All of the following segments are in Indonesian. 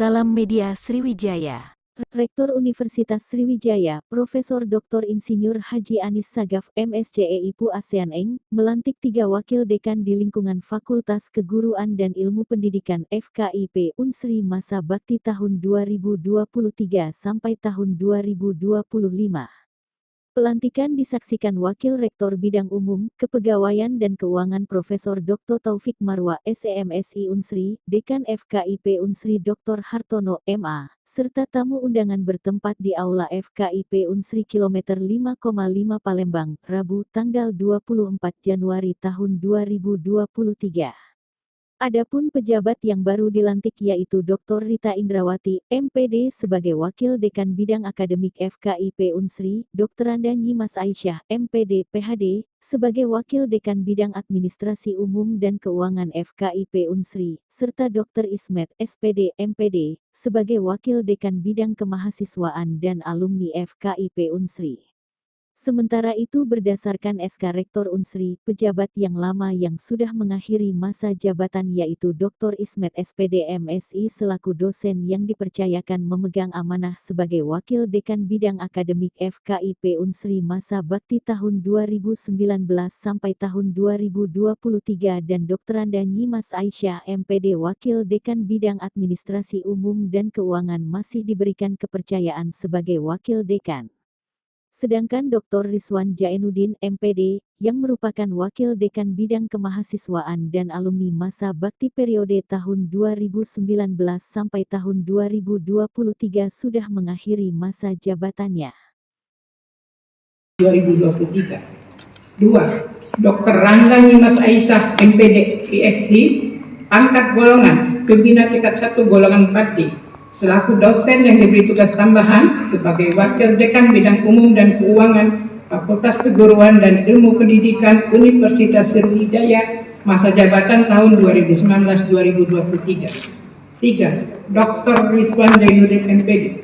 Salam Media Sriwijaya. Rektor Universitas Sriwijaya, Profesor Dr. Insinyur Haji Anis Sagaf, MSCE IPU ASEAN Eng, melantik 3 wakil dekan di lingkungan Fakultas Keguruan dan Ilmu Pendidikan FKIP Unsri masa bakti tahun 2023 sampai tahun 2025. Pelantikan disaksikan Wakil Rektor Bidang Umum, Kepegawaian dan Keuangan Profesor Dr. Taufik Marwa SEMSI Unsri, Dekan FKIP Unsri Dr. Hartono MA, serta tamu undangan bertempat di Aula FKIP Unsri Kilometer 5,5 Palembang, Rabu tanggal 24 Januari tahun 2023. Adapun pejabat yang baru dilantik yaitu Dr. Rita Indrawati, MPD sebagai Wakil Dekan Bidang Akademik FKIP Unsri, Dr. Anda Nyimas Aisyah, MPD PhD, sebagai Wakil Dekan Bidang Administrasi Umum dan Keuangan FKIP Unsri, serta Dr. Ismet, SPD, MPD, sebagai Wakil Dekan Bidang Kemahasiswaan dan Alumni FKIP Unsri. Sementara itu berdasarkan SK Rektor Unsri, pejabat yang lama yang sudah mengakhiri masa jabatan yaitu Dr. Ismet SPD MSI selaku dosen yang dipercayakan memegang amanah sebagai Wakil Dekan Bidang Akademik FKIP Unsri masa bakti tahun 2019 sampai tahun 2023 dan Dr. Anda Nyimas Aisyah MPD Wakil Dekan Bidang Administrasi Umum dan Keuangan masih diberikan kepercayaan sebagai Wakil Dekan. Sedangkan Dr. Rizwan Jainuddin, MPD, yang merupakan Wakil Dekan Bidang Kemahasiswaan dan Alumni masa bakti periode tahun 2019 sampai tahun 2023 sudah mengakhiri masa jabatannya. 2023. 2. Dr. Rangga Nyimas Aisyah, MPD, PhD, pangkat golongan, pembina tingkat 1 golongan 4D. Selaku dosen yang diberi tugas tambahan sebagai Wakil Dekan Bidang Umum dan Keuangan Fakultas Keguruan dan Ilmu Pendidikan Universitas Sriwijaya masa jabatan tahun 2019-2023. 3. Dr. Rizwan Jainuddin MPD,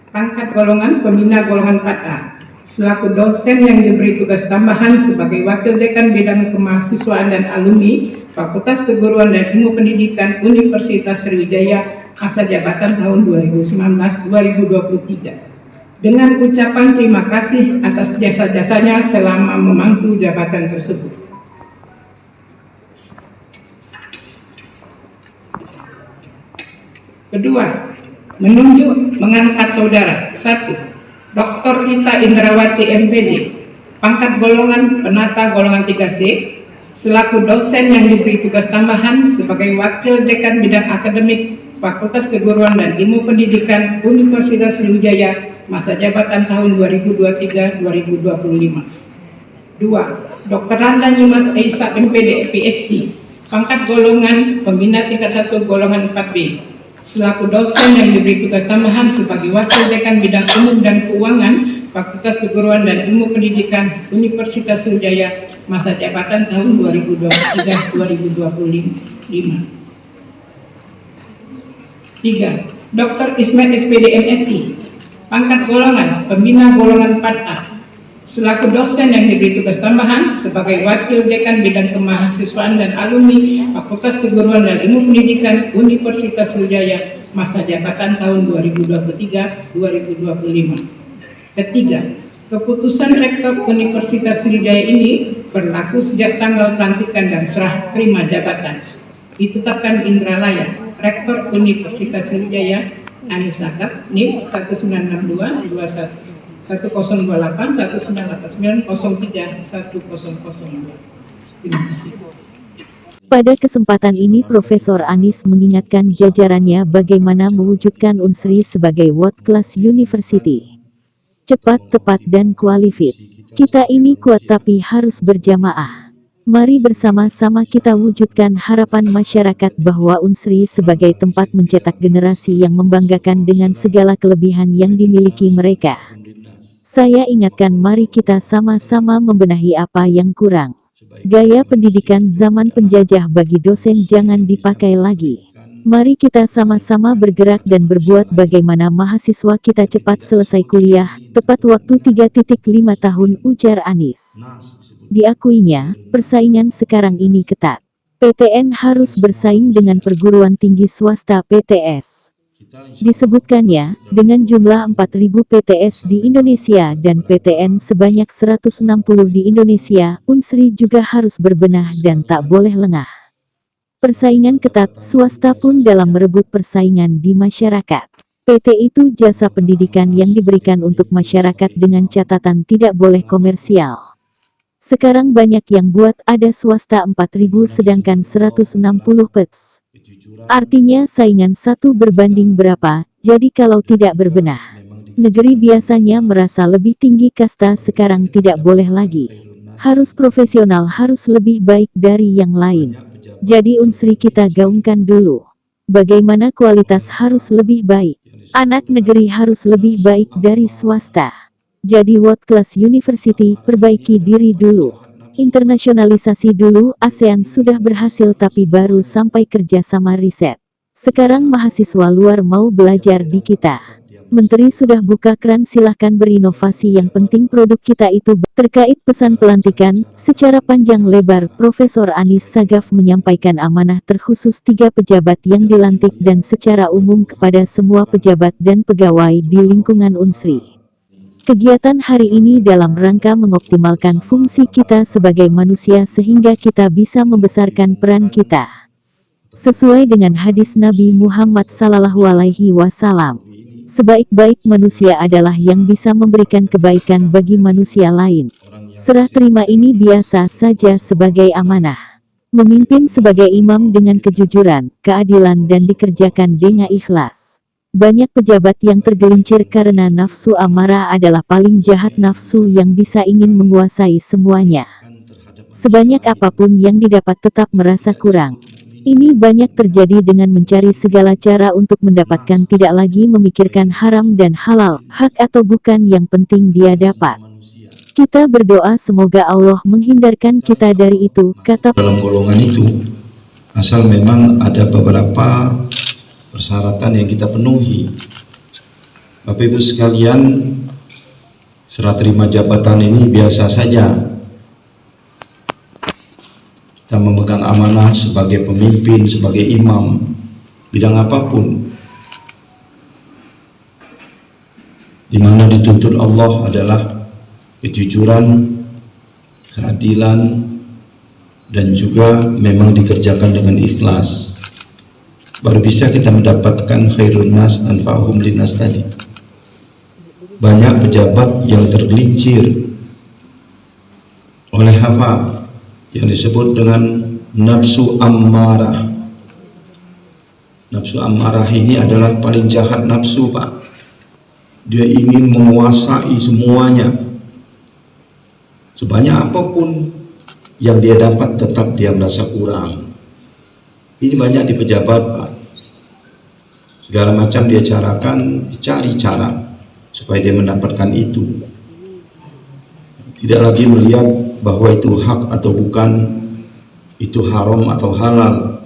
pangkat golongan pembina golongan 4A, selaku dosen yang diberi tugas tambahan sebagai Wakil Dekan Bidang Kemahasiswaan dan Alumni Fakultas Keguruan dan Ilmu Pendidikan Universitas Sriwijaya masa jabatan tahun 2019-2023 dengan ucapan terima kasih atas jasa-jasanya selama memangku jabatan tersebut. Kedua, menunjuk mengangkat saudara. 1. Dr. Rita Indrawati MPD, pangkat golongan penata golongan 3C, selaku dosen yang diberi tugas tambahan sebagai Wakil Dekan Bidang Akademik Fakultas Keguruan dan Ilmu Pendidikan Universitas Sriwijaya masa jabatan tahun 2023-2025. 2. Dr. Rangga Nyimas Aisyah MPD, PhD, pangkat golongan pembina tingkat 1 golongan 4B, selaku dosen yang diberi tugas tambahan sebagai Wakil Dekan Bidang Umum dan Keuangan Fakultas Keguruan dan Ilmu Pendidikan Universitas Sriwijaya masa jabatan tahun 2023-2025. 3. Dr. Ismet SPD MSI, pangkat golongan pembina golongan 4A, selaku dosen yang diberi tugas tambahan sebagai Wakil Dekan Bidang Kemahasiswaan dan Alumni Fakultas Keguruan dan Ilmu Pendidikan Universitas Sriwijaya masa jabatan tahun 2023-2025. Ketiga, keputusan Rektor Universitas Sriwijaya ini berlaku sejak tanggal pelantikan dan serah terima jabatan. Ditetapkan Indra Laya, Rektor Universitas Sriwijaya, Anis Sagaf, NIM 1962 21 1028 1989 03 1002. Terima kasih. Pada kesempatan ini Profesor Anis mengingatkan jajarannya bagaimana mewujudkan Unsri sebagai world class university. Cepat, tepat dan qualified. Kita ini kuat tapi harus berjamaah. Mari bersama-sama kita wujudkan harapan masyarakat bahwa Unsri sebagai tempat mencetak generasi yang membanggakan dengan segala kelebihan yang dimiliki mereka. Saya ingatkan mari kita sama-sama membenahi apa yang kurang. Gaya pendidikan zaman penjajah bagi dosen jangan dipakai lagi. Mari kita sama-sama bergerak dan berbuat bagaimana mahasiswa kita cepat selesai kuliah, tepat waktu 3,5 tahun, ujar Anis. Diakuinya, persaingan sekarang ini ketat. PTN harus bersaing dengan perguruan tinggi swasta PTS. Disebutkannya, dengan jumlah 4.000 PTS di Indonesia dan PTN sebanyak 160 di Indonesia, Unsri juga harus berbenah dan tak boleh lengah. Persaingan ketat, swasta pun dalam merebut persaingan di masyarakat. PT itu jasa pendidikan yang diberikan untuk masyarakat dengan catatan tidak boleh komersial. Sekarang banyak yang buat ada swasta 4.000 sedangkan 160 PTS. Artinya saingan satu berbanding berapa, jadi kalau tidak berbenah. Negeri biasanya merasa lebih tinggi kasta sekarang tidak boleh lagi. Harus profesional, harus lebih baik dari yang lain. Jadi Unsri kita gaungkan dulu. Bagaimana kualitas harus lebih baik. Anak negeri harus lebih baik dari swasta. Jadi world class university, perbaiki diri dulu. Internasionalisasi dulu, ASEAN sudah berhasil tapi baru sampai kerja sama riset. Sekarang mahasiswa luar mau belajar di kita. Menteri sudah buka keran, silahkan berinovasi, yang penting produk kita itu. Terkait pesan pelantikan, secara panjang lebar Profesor Anis Sagaf menyampaikan amanah terkhusus 3 pejabat yang dilantik dan secara umum kepada semua pejabat dan pegawai di lingkungan Unsri. Kegiatan hari ini dalam rangka mengoptimalkan fungsi kita sebagai manusia sehingga kita bisa membesarkan peran kita. Sesuai dengan hadis Nabi Muhammad SAW, sebaik-baik manusia adalah yang bisa memberikan kebaikan bagi manusia lain. Serah terima ini biasa saja sebagai amanah. Memimpin sebagai imam dengan kejujuran, keadilan dan dikerjakan dengan ikhlas. Banyak pejabat yang tergelincir karena nafsu amarah adalah paling jahat nafsu yang bisa ingin menguasai semuanya. Sebanyak apapun yang didapat tetap merasa kurang. Ini banyak terjadi dengan mencari segala cara untuk mendapatkan, tidak lagi memikirkan haram dan halal, hak atau bukan, yang penting dia dapat. Kita berdoa semoga Allah menghindarkan kita dari itu, kata dalam golongan itu, asal memang ada beberapa persyaratan yang kita penuhi. Bapak Ibu sekalian, serah terima jabatan ini biasa saja. Kita memegang amanah sebagai pemimpin, sebagai imam, bidang apapun, di mana dituntut Allah adalah kejujuran, keadilan, dan juga memang dikerjakan dengan ikhlas. Baru bisa kita mendapatkan khairun nas anfa'uhum linnas tadi. Banyak pejabat yang tergelincir oleh apa yang disebut dengan nafsu ammarah. Nafsu ammarah ini adalah paling jahat nafsu, Pak. Dia ingin menguasai semuanya. Sebanyak apapun yang dia dapat tetap dia merasa kurang. Ini banyak di pejabat, Pak. Segala macam dia cari cara supaya dia mendapatkan itu. Tidak lagi melihat bahwa itu hak atau bukan, itu haram atau halal.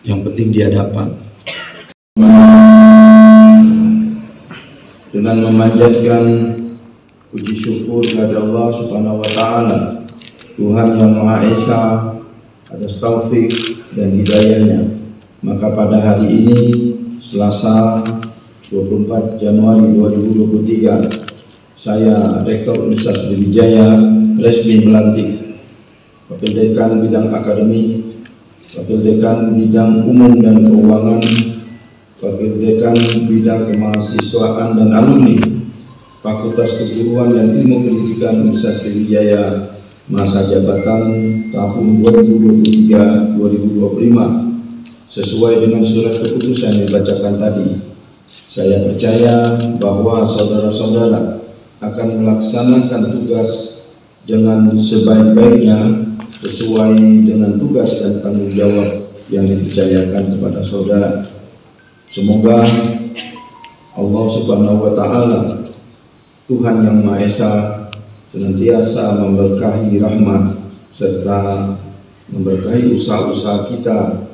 Yang penting dia dapat. Dengan memanjatkan puji syukur kepada Allah Subhanahu wa taala, Tuhan yang Maha Esa, atas taufik dan hidayahnya, maka pada hari ini Selasa 24 Januari 2023, saya Rektor Universitas Sriwijaya resmi melantik Wakil Dekan Bidang Akademik, Wakil Dekan Bidang Umum dan Keuangan, Wakil Dekan Bidang Kemahasiswaan dan Alumni Fakultas Keguruan dan Ilmu Pendidikan Universitas Sriwijaya masa jabatan tahun 2023-2025 sesuai dengan surat keputusan yang dibacakan tadi. Saya percaya bahwa saudara-saudara akan melaksanakan tugas dengan sebaik-baiknya sesuai dengan tugas dan tanggung jawab yang dipercayakan kepada saudara. Semoga Allah Subhanahu wa taala, Tuhan yang Maha Esa, senantiasa memberkahi rahmat serta memberkahi usaha-usaha kita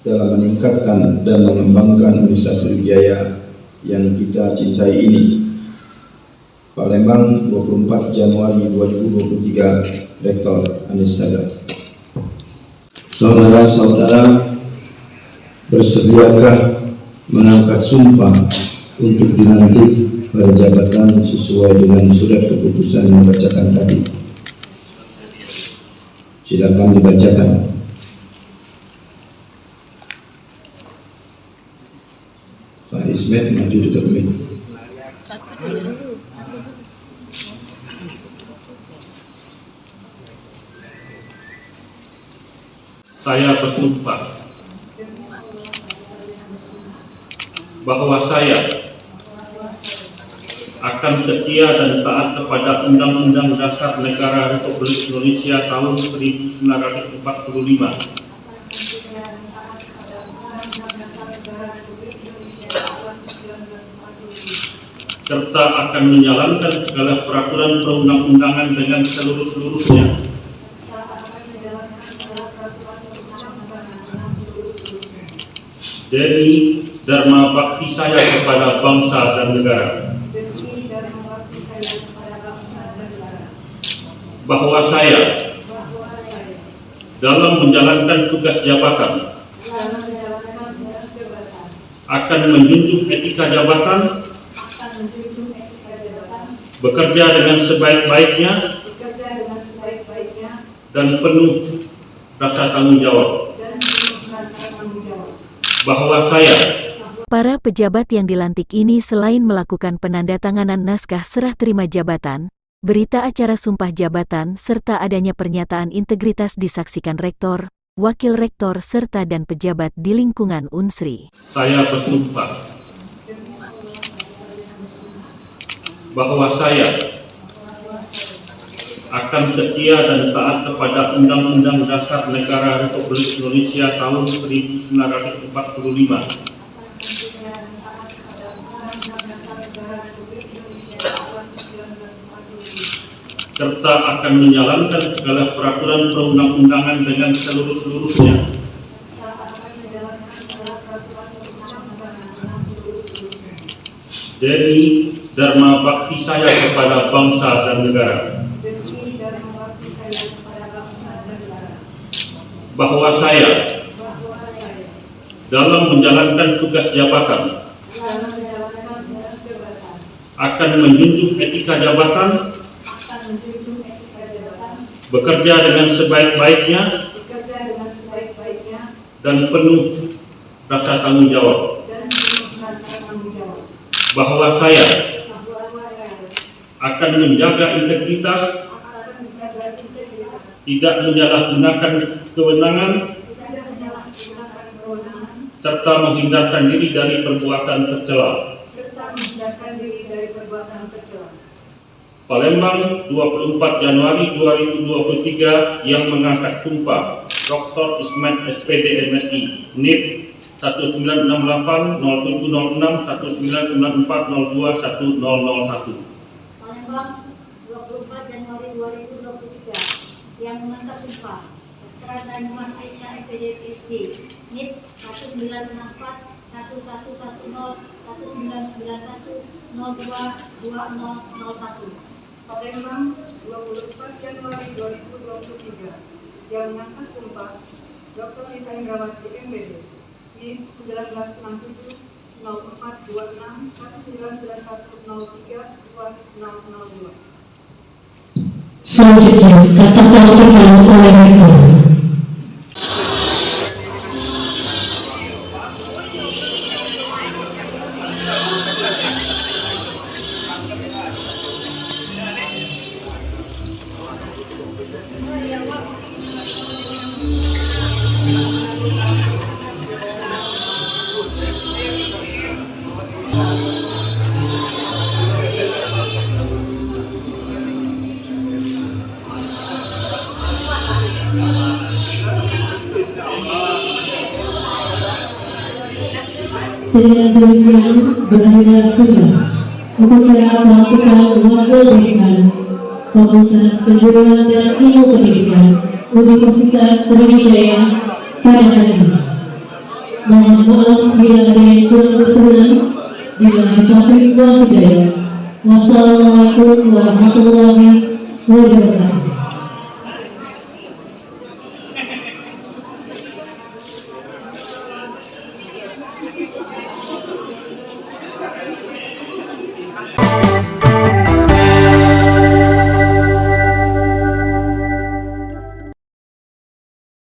dalam meningkatkan dan mengembangkan Universitas Sriwijaya yang kita cintai ini. Palembang, 24 Januari 2023, Rektor Anis Sagaf. Saudara-saudara, bersediakah mengangkat sumpah untuk dilantik pada jabatan sesuai dengan surat keputusan yang dibacakan tadi? Silakan dibacakan. Pak Ismet maju dekat mic. Saya bersumpah bahwa saya akan setia dan taat kepada Undang-Undang Dasar Negara Republik Indonesia tahun 1945 serta akan menjalankan segala peraturan perundang-undangan dengan seluruh-seluruhnya dari dharma bakti saya kepada bangsa dan negara, bahwa saya dalam menjalankan tugas jabatan akan menjunjung etika jabatan, bekerja dengan sebaik-baiknya dan penuh rasa tanggung jawab, bahwa saya. Para pejabat yang dilantik ini selain melakukan penandatanganan naskah serah terima jabatan, berita acara sumpah jabatan serta adanya pernyataan integritas disaksikan rektor, wakil rektor serta dan pejabat di lingkungan Unsri. Saya bersumpah bahwa saya akan setia dan taat kepada Undang-Undang Dasar Negara Republik Indonesia tahun 1945 serta akan menjalankan segala peraturan perundang-undangan dengan seluruh-seluruhnya dari dharma bakti saya kepada bangsa dan negara, bahwa saya dalam menjalankan tugas jabatan akan menjunjung etika jabatan, bekerja dengan sebaik-baiknya dan penuh rasa tanggung jawab, bahwa saya akan menjaga integritas, tidak menyalahgunakan kewenangan, serta menghindarkan diri dari perbuatan tercela. Palembang, 24 Januari 2023 yang mengangkat sumpah Dr. Ismet SPD MSI NIP 1968 0706 1994 02 1001. Palembang, 24 Januari 2023 yang mengangkat sumpah Dr. Mas Aisyah MPD PhD NIP 1964 1110 1991 02 2001. Palembang, 24 Januari 2023 yang mengangkat sumpah Dr. Rita Indrawati MPD NIP 1967 0426 1991 03 2002. Selanjutnya, kata pelantikan oleh rektor. Dengan demikian, berakhirlah sudah upacara pelantikan wakil dekan Fakultas Keguruan dan Ilmu Pendidikan Universitas Sriwijaya pada hari ini. Mohon maaf bila ada yang kurang berkenan. Billahi taufiq wal hidayah. Wassalamualaikum warahmatullahi wabarakatuh.